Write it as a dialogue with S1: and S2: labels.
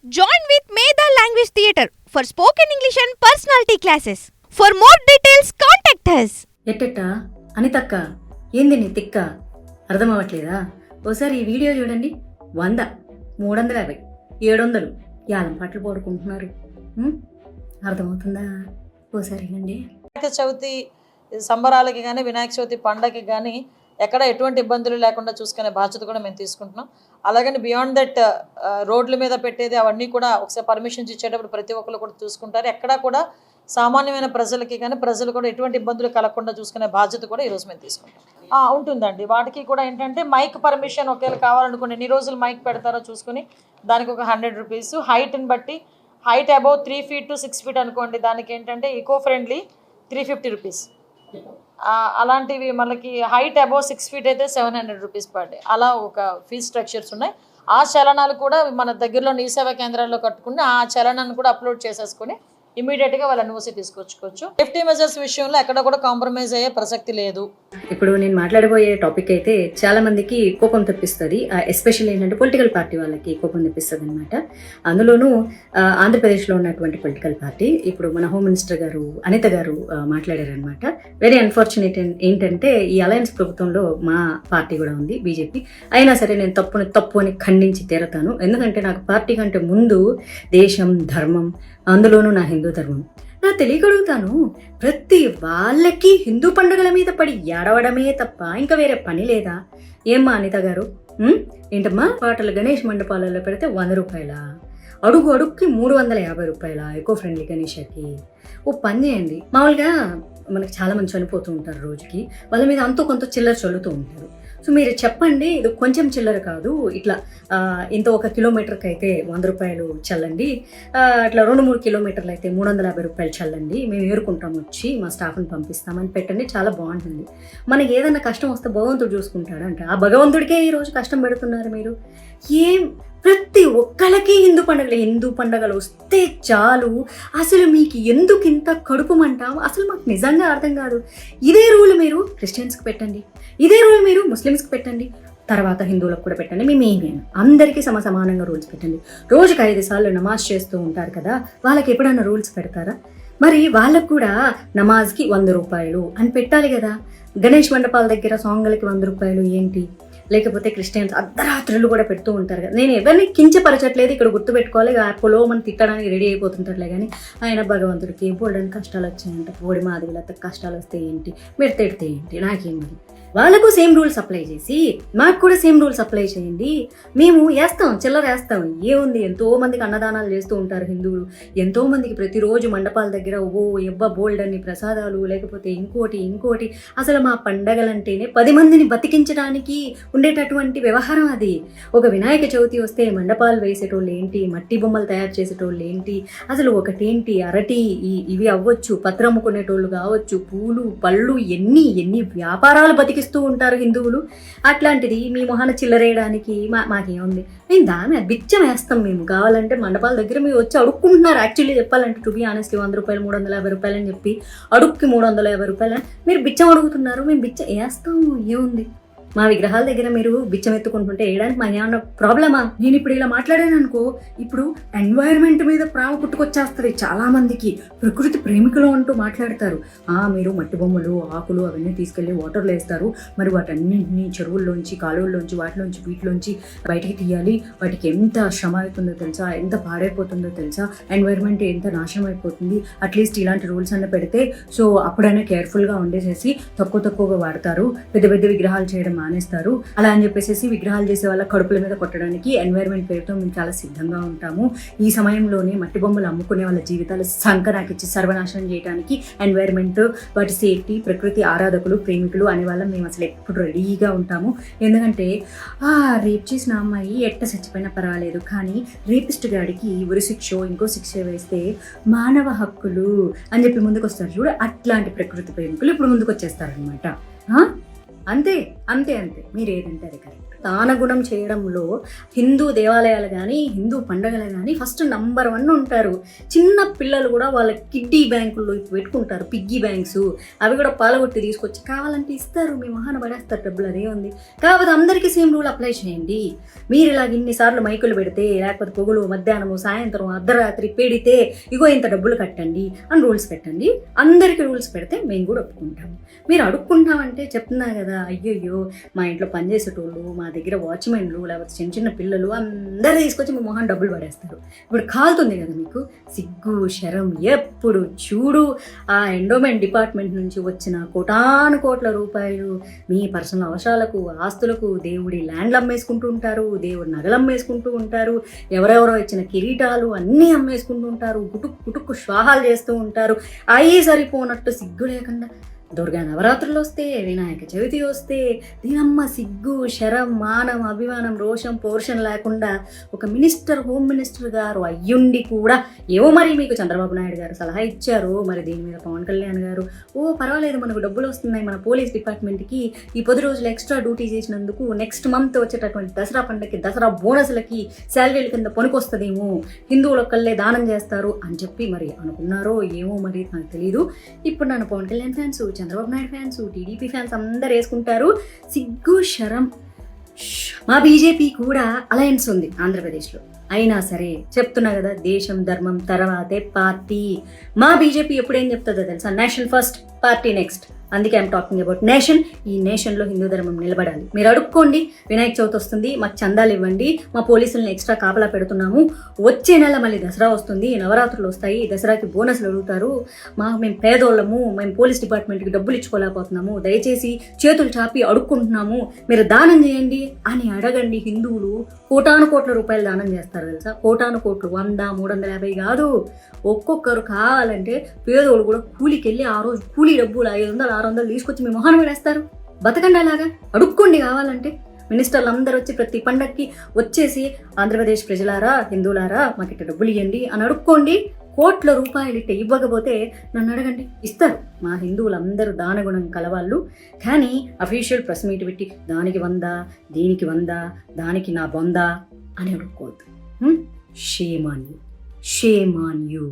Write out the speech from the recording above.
S1: Join with Medha Language Theatre for spoken English and personality classes. For more details, contact us.
S2: ఎట్టెట్టా అనితక్క ఏంది నీ తిక్క అర్థమవ్వట్లేదా? ఓసారి ఈ video చూడండి. 100, 350, 700 యాలం పాటలు పాడుకుంటున్నారు. అర్థమవుతుందా? ఓసారి వినండి.
S3: వినాయక చవితి సంబరాలకి కానీ వినాయక చవితి పండగకి కానీ ఎక్కడ ఎటువంటి ఇబ్బందులు లేకుండా చూసుకునే బాధ్యత కూడా మేము తీసుకుంటున్నాం. అలాగని బియాండ్ దట్ రోడ్ల మీద పెట్టేది అవన్నీ కూడా ఒకసారి పర్మిషన్స్ ఇచ్చేటప్పుడు ప్రతి ఒక్కరు కూడా చూసుకుంటారు. ఎక్కడా కూడా సామాన్యమైన ప్రజలకి కానీ ప్రజలు కూడా ఎటువంటి ఇబ్బందులు కలగకుండా చూసుకునే బాధ్యత కూడా ఈరోజు మేము తీసుకుంటాం. ఉంటుందండి. వాటికి కూడా ఏంటంటే మైక్ పర్మిషన్ ఒకవేళ కావాలనుకోండి ఎన్ని రోజులు మైక్ పెడతారో చూసుకుని దానికి ఒక 100 రూపీస్. హైట్ని బట్టి height above 3 feet to 6 feet అనుకోండి, దానికి ఏంటంటే ఈకో ఫ్రెండ్లీ 350 రూపీస్. అలాంటివి మనకి హైట్ అబౌవ్ 6 feet అయితే 700 రూపీస్ పర్ డే. అలా ఒక ఫీజ్ స్ట్రక్చర్స్ ఉన్నాయి. ఆ చలనాలు కూడా మన దగ్గరలో ఈ సేవా కేంద్రాల్లో కట్టుకుని ఆ చలనాన్ని కూడా అప్లోడ్ చేసేసుకుని ఇమీడియట్గా వాళ్ళ ఎన్ఓసి తీసుకొచ్చుకోవచ్చు. సేఫ్టీ మెజర్స్ విషయంలో ఎక్కడ కూడా కాంప్రమైజ్ అయ్యే ప్రసక్తి లేదు.
S2: ఇప్పుడు నేను మాట్లాడబోయే టాపిక్ అయితే చాలా మందికి కోపం తెప్పిస్తుంది. ఎస్పెషల్లీ ఏంటంటే పొలిటికల్ పార్టీ వాళ్ళకి కోపం తెప్పిస్తుంది అనమాట. అందులోనూ ఆంధ్రప్రదేశ్లో ఉన్నటువంటి పొలిటికల్ పార్టీ ఇప్పుడు మన హోమ్ మినిస్టర్ గారు అనిత గారు మాట్లాడారనమాట. వెరీ అన్ఫార్చునేట్ ఏంటంటే ఈ అలయన్స్ ప్రభుత్వంలో మా పార్టీ కూడా ఉంది, బీజేపీ. అయినా సరే నేను తప్పు అని ఖండించి తీరతాను. ఎందుకంటే నాకు పార్టీ కంటే ముందు దేశం, ధర్మం, అందులోనూ నా హిందూ ధర్మం. నా తెలియగలుగుతాను, ప్రతి వాళ్ళకి హిందూ పండుగల మీద పడి ఏడవడమే తప్ప ఇంకా వేరే పని లేదా? ఏమ్మా అనిత గారు, ఏంటమ్మా పాటలు గణేష్ మండపాలలో పెడితే 100 రూపాయల, అడుగుకి 350 రూపాయల ఎకో ఫ్రెండ్లీ గణేషకి? ఓ పని చేయండి. మామూలుగా మనకి చాలా మంది చనిపోతూ ఉంటారు రోజుకి, వాళ్ళ మీద అంతో కొంత చిల్లర చల్లుతూ ఉంటారు. సో మీరు చెప్పండి, ఇది కొంచెం చిల్లర కాదు, ఇట్లా ఇంత 1 కిలోమీటర్కి అయితే 100 రూపాయలు చల్లండి, అట్లా 2-3 కిలోమీటర్లు అయితే 350 రూపాయలు చల్లండి, మేము ఏరుకుంటాం, వచ్చి మా స్టాఫ్ని పంపిస్తామని పెట్టండి. చాలా బాగుంటుంది. మనకి ఏదైనా కష్టం వస్తే భగవంతుడు చూసుకుంటాడంట. ఆ భగవంతుడికే ఈరోజు కష్టం పెడుతున్నారు మీరు. ప్రతి ఒక్కళ్ళకి హిందూ పండుగలు వస్తే చాలు. అసలు మీకు ఎందుకు ఇంత కడుపు మంట? అసలు మాకు నిజంగా అర్థం కాదు. ఇదే రూల్ మీరు క్రిస్టియన్స్కి పెట్టండి, ఇదే రూల్ మీరు ముస్లిమ్స్కి పెట్టండి, తర్వాత హిందువులకు కూడా పెట్టండి. మేమేమేమి అందరికీ సమానంగా రూల్స్ పెట్టండి. రోజుకి 5 సార్లు నమాజ్ చేస్తూ ఉంటారు కదా, వాళ్ళకి ఎప్పుడైనా రూల్స్ పెడతారా? మరి వాళ్ళకు కూడా నమాజ్కి 100 రూపాయలు అని పెట్టాలి కదా. గణేష్ మండపాల దగ్గర సాంగ్లకి 100 రూపాయలు ఏంటి? లేకపోతే క్రిస్టియన్స్ అర్ధరాత్రులు కూడా పెడుతూ ఉంటారు కదా. నేను ఎవరిని కించపరచట్లేదు, ఇక్కడ గుర్తుపెట్టుకోవాలి. యాప్లో మనం తిట్టడానికి రెడీ అయిపోతుంటారులే కానీ ఆయన భగవంతుడికి బోల్డని కష్టాలు వచ్చాయంట, ఓడి మాదిరిలతో కష్టాలు వస్తే ఏంటి, మీరు తిడితే ఏంటి, నాకేమది? వాళ్ళకు సేమ్ రూల్స్ అప్లై చేసి మాకు కూడా సేమ్ రూల్స్ అప్లై చేయండి. మేము వేస్తాం, చిల్లర వేస్తాం. ఏముంది, ఎంతో మందికి అన్నదానాలు చేస్తూ ఉంటారు హిందువులు. ఎంతో మందికి ప్రతిరోజు మండపాల దగ్గర బోల్డ్ అన్ని ప్రసాదాలు, లేకపోతే ఇంకోటి. అసలు మా పండగలంటేనే 10 మందిని బతికించడానికి ఉండేటటువంటి వ్యవహారం అది. ఒక వినాయక చవితి వస్తే మండపాలు వేసేటోళ్ళు ఏంటి, మట్టి బొమ్మలు తయారు చేసేటోళ్ళు ఏంటి, అసలు ఒకటేంటి అరటి ఇవి అవ్వచ్చు, పత్రం అమ్ముకునేటోళ్ళు కావచ్చు, పూలు పళ్ళు, ఎన్ని వ్యాపారాలు బతికిస్తూ ఉంటారు హిందువులు. అట్లాంటిది మీ మొహాన చిల్లరేయడానికి మాకేముంది? మేము దాని బిచ్చం వేస్తాం. మేము కావాలంటే మండపాల దగ్గర మీరు వచ్చి అడుక్కుంటున్నారు. యాక్చువల్లీ చెప్పాలంటే టు బి ఆనెస్ట్లీ 100 రూపాయలు 350 రూపాయలు అని చెప్పి అడుక్కి 350 రూపాయలు మీరు బిచ్చం అడుగుతున్నారు. మేము బిచ్చం వేస్తాము. ఏముంది? మా విగ్రహాల దగ్గర మీరు బిచ్చం ఎత్తుకుంటుంటే వేయడానికి మాకు ఏమన్నా ప్రాబ్లమా? నేను ఇప్పుడు ఇలా మాట్లాడాను అనుకో, ఇప్పుడు ఎన్వైరన్మెంట్ మీద ప్రేమ పుట్టుకొచ్చేస్తుంది చాలా మందికి. ప్రకృతి ప్రేమికులు అంటూ మాట్లాడతారు. మీరు మట్టి బొమ్మలు, ఆకులు అవన్నీ తీసుకెళ్లి వాటర్లో వేస్తారు, మరి వాటన్నింటినీ చెరువుల్లోంచి, కాలువల్లోంచి, వీటిలోంచి బయటికి తీయాలి. వాటికి ఎంత శ్రమ అవుతుందో తెలుసా, ఎంత పాడైపోతుందో తెలుసా, ఎన్వైరన్మెంట్ ఎంత నాశనం అయిపోతుంది. అట్లీస్ట్ ఇలాంటి రూల్స్ అన్న పెడితే సో అప్పుడైనా కేర్ఫుల్గా ఉండేసేసి తక్కువగా వాడతారు, పెద్ద విగ్రహాలు చేయడం మానేస్తారు. అలా అని చెప్పేసి విగ్రహాలు చేసే వాళ్ళ కడుపుల మీద కొట్టడానికి ఎన్వైరన్మెంట్ పేరుతో మేము చాలా సిద్ధంగా ఉంటాము. ఈ సమయంలోనే మట్టి బొమ్మలు అమ్ముకునే వాళ్ళ జీవితాలు సంకనాకిచ్చి సర్వనాశనం చేయడానికి ఎన్వైరన్మెంట్, వాటి సేఫ్టీ, ప్రకృతి ఆరాధకులు, ప్రేమికులు అనే వాళ్ళం మేము అసలు ఎప్పుడు రెడీగా ఉంటాము. ఎందుకంటే రేప్ చేసిన అమ్మాయి ఎట్ట చచ్చిపోయినా పర్వాలేదు, కానీ రేపిస్ట్ గాడికి ఉరి శిక్ష, ఇంకో శిక్ష వేస్తే మానవ హక్కులు అని చెప్పి ముందుకు వస్తారు చూడు. అట్లాంటి ప్రకృతి ప్రేమికులు ఇప్పుడు ముందుకు వచ్చేస్తారనమాట. అంతే మీరు ఏదంటే అది కరెక్ట్. దానగుణం చేయడంలో హిందూ దేవాలయాలు కానీ హిందూ పండుగలు కానీ ఫస్ట్ నంబర్ 1 ఉంటారు. చిన్న పిల్లలు కూడా వాళ్ళ కిడ్డీ బ్యాంకుల్లో పెట్టుకుంటారు, పిగ్గీ బ్యాంక్స్. అవి కూడా పాలగొట్టి తీసుకొచ్చి కావాలంటే ఇస్తారు, మీ మహాన పడేస్తారు డబ్బులు, అదే ఉంది. కాకపోతే అందరికీ సేమ్ రూల్ అప్లై చేయండి. మీరు ఇలాగ ఇన్నిసార్లు మైకులు పెడితే, లేకపోతే పొగులు మధ్యాహ్నము సాయంత్రం అర్ధరాత్రి పెడితే ఇగో ఇంత డబ్బులు కట్టండి అని రూల్స్ పెట్టండి. అందరికీ రూల్స్ పెడితే మేము కూడా ఒప్పుకుంటాము. మీరు అడుక్కుంటామంటే చెప్తున్నా కదా, అయ్యయ్యో మా ఇంట్లో పనిచేసేటోళ్ళు, మా దగ్గర వాచ్మెన్లు, లేకపోతే చిన్న చిన్న పిల్లలు అందరూ తీసుకొచ్చి మీ మొహం డబ్బులు పడేస్తారు. ఇప్పుడు కాలుతుంది కదా మీకు, సిగ్గు శరం. ఎప్పుడు చూడు ఆ ఎండోమెంట్ డిపార్ట్మెంట్ నుంచి వచ్చిన కోటాను కోట్ల రూపాయలు మీ పర్సనల్ అవసరాలకు, ఆస్తులకు, దేవుడి ల్యాండ్లు అమ్మేసుకుంటూ ఉంటారు, దేవుడి నగలు అమ్మేసుకుంటూ ఉంటారు, ఎవరెవరో ఇచ్చిన కిరీటాలు అన్నీ అమ్మేసుకుంటూ ఉంటారు, గుటుక్కు శ్వాహాలు చేస్తూ ఉంటారు. అయ్యి సరిపోనట్టు సిగ్గు లేకుండా దుర్గా నవరాత్రులు వస్తే, వినాయక చవితి వస్తే దీనమ్మ సిగ్గు శరం మానం అభిమానం రోషం పౌరుషం లేకుండా ఒక మినిస్టర్, హోమ్ మినిస్టర్ గారు అయ్యుండి కూడా ఏవో మరి మీకు చంద్రబాబు నాయుడు గారు సలహా ఇచ్చారు, మరి దీని మీద పవన్ కళ్యాణ్ గారు పర్వాలేదు మనకు డబ్బులు వస్తున్నాయి మన పోలీస్ డిపార్ట్మెంట్కి, ఈ 10 రోజులు ఎక్స్ట్రా డ్యూటీ చేసినందుకు నెక్స్ట్ మంత్ వచ్చేటటువంటి దసరా పండుగకి, దసరా బోనస్లకి శాలరీల కింద పనికొస్తుందేమో, హిందువులొక్కళ్ళే దానం చేస్తారు అని చెప్పి మరి అనుకున్నారో ఏమో మరి నాకు తెలీదు. ఇప్పుడు నన్ను Pawan Kalyan fans, Chandrababu Naidu fans, TDP fans అందరు వేసుకుంటారు. సిగ్గు శరం. మా బీజేపీ కూడా అలయన్స్ ఉంది ఆంధ్రప్రదేశ్లో. అయినా సరే చెప్తున్నా కదా, దేశం ధర్మం తర్వాతే పార్టీ. మా బీజేపీ ఎప్పుడేం చెప్తుందో తెలుసా, నేషన్ ఫస్ట్, పార్టీ నెక్స్ట్. అందుకే ఐఎమ్ టాకింగ్ అబౌట్ నేషన్. ఈ నేషన్లో హిందూ ధర్మం నిలబడాలి. మీరు అడుక్కోండి, వినాయక చవితి వస్తుంది మాకు చందాలు ఇవ్వండి, మా పోలీసులను ఎక్స్ట్రా కాపలా పెడుతున్నాము, వచ్చే నెల మళ్ళీ దసరా వస్తుంది, నవరాత్రులు వస్తాయి, దసరాకి బోనస్లు అడుగుతారు, మేము పేదోళ్ళము, మేము పోలీస్ డిపార్ట్మెంట్కి డబ్బులు ఇచ్చుకోలేకపోతున్నాము, దయచేసి చేతులు చాపి అడుక్కుంటున్నాము, మీరు దానం చేయండి అని అడగండి. హిందువులు కోటాను కోట్ల రూపాయలు దానం చేస్తారు తెలుసా, కోటాను కోట్లు, 100, 350 కాదు. ఒక్కొక్కరు కావాలంటే పేదోళ్ళు కూడా కూలికి వెళ్ళి ఆ రోజు కూలీ డబ్బులు 500, 600 తీసుకొచ్చి మీ మొహాన్ని పడేస్తారు. బతకండి అలాగా, అడుక్కోండి. కావాలంటే మినిస్టర్లు అందరూ వచ్చి ప్రతి పండక్కి వచ్చేసి ఆంధ్రప్రదేశ్ ప్రజలారా, హిందువులారా మాకు ఇట్ట డబ్బులు ఇవ్వండి అని అడుక్కోండి. కోట్ల రూపాయలు ఇట్ట ఇవ్వకపోతే నన్ను అడగండి, ఇస్తారు. మా హిందువులందరూ దానగుణం కలవాళ్ళు. కానీ అఫీషియల్ ప్రెస్ మీట్ పెట్టి దానికి 100, దీనికి 100, దానికి నా 100 అని అడుక్కోవద్దు. Shame on you, shame on you.